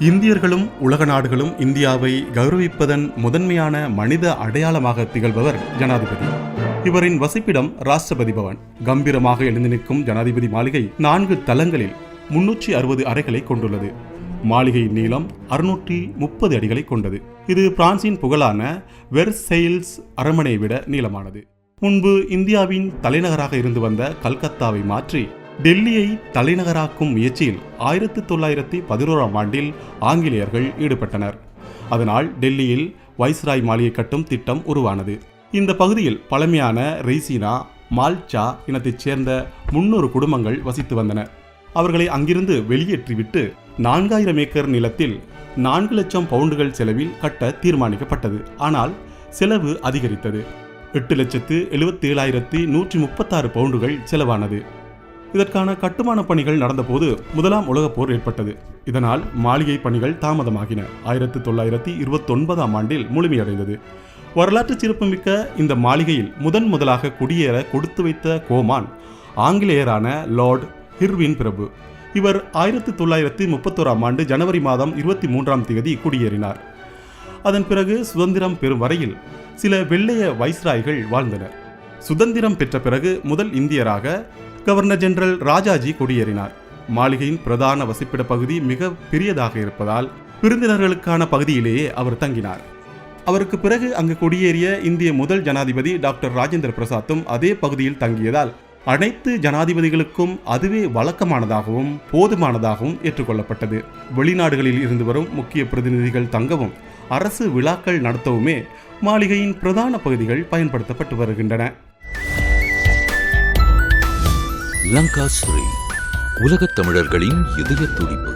இந்தியர்களும் உலக நாடுகளும் இந்தியாவை கௌரவிப்பதன் முதன்மையான மனித அடையாளமாக திகழ்பவர் ஜனாதிபதி. இவரின் வசிப்பிடம் ராஷ்டிரபதி பவன். கம்பீரமாக எழுந்து நிற்கும் ஜனாதிபதி மாளிகை 4 தளங்களில் 360 அறைகளை கொண்டுள்ளது. மாளிகையின் நீளம் 630 அடிகளை கொண்டது. இது பிரான்சின் புகழான வெர்செயில்ஸ் அரண்மனையை விட நீளமானது. முன்பு இந்தியாவின் தலைநகராக இருந்து வந்த கல்கத்தாவை மாற்றி டெல்லியை தலைநகராக்கும் முயற்சியில் 1911ஆம் ஆண்டில் ஆங்கிலேயர்கள் ஈடுபட்டனர். அதனால் டெல்லியில் வைஸ்ராய் மாளிகை கட்டும் திட்டம் உருவானது. இந்த பகுதியில் பழமையான ரெய்சினா, மால்சா இனத்தைச் சேர்ந்த 300 குடும்பங்கள் வசித்து வந்தன. அவர்களை அங்கிருந்து வெளியேற்றிவிட்டு 4000 ஏக்கர் நிலத்தில் 4 லட்சம் பவுண்டுகள் செலவில் கட்ட தீர்மானிக்கப்பட்டது. ஆனால் செலவு அதிகரித்தது. 8,77,136 பவுண்டுகள் செலவானது. இதற்கான கட்டுமான பணிகள் நடந்தபோது முதலாம் உலகப் போர் ஏற்பட்டது. இதனால் மாளிகை பணிகள் தாமதமாகின. 1929ஆம் ஆண்டில் முழுமையடைந்தது. வரலாற்று சிறப்புமிக்க இந்த மாளிகையில் முதலாக குடியேற கொடுத்து வைத்த கோமான் ஆங்கிலேயரான லார்ட் இர்வின் பிரபு. இவர் 1931ஆம் ஆண்டு ஜனவரி மாதம் 23ஆம் தேதி குடியேறினார். அதன் பிறகு சுதந்திரம் பெறும் வரையில் சில வெள்ளைய வைஸ்ராய்கள் வாழ்ந்தனர். சுதந்திரம் பெற்ற பிறகு முதல் இந்தியராக கவர்னர் ஜெனரல் ராஜாஜி குடியேறினார். மாளிகையின் பிரதான வசிப்பிட பகுதி மிக பெரியதாக இருப்பதால் விருந்தினர்களுக்கான பகுதியிலேயே அவர் தங்கினார். அவருக்கு பிறகு அங்கு குடியேறிய இந்திய முதல் ஜனாதிபதி டாக்டர் ராஜேந்திர பிரசாத்தும் அதே பகுதியில் தங்கியதால் அனைத்து ஜனாதிபதிகளுக்கும் அதுவே வழக்கமானதாகவும் போதுமானதாகவும் ஏற்றுக்கொள்ளப்பட்டது. வெளிநாடுகளில் இருந்து வரும் முக்கிய பிரதிநிதிகள் தங்கவும் அரசு விழாக்கள் நடத்தவுமே மாளிகையின் பிரதான பகுதிகள் பயன்படுத்தப்பட்டு வருகின்றன. லங்காஸ்ரீ, உலகத் தமிழர்களின் இதய துடிப்பு.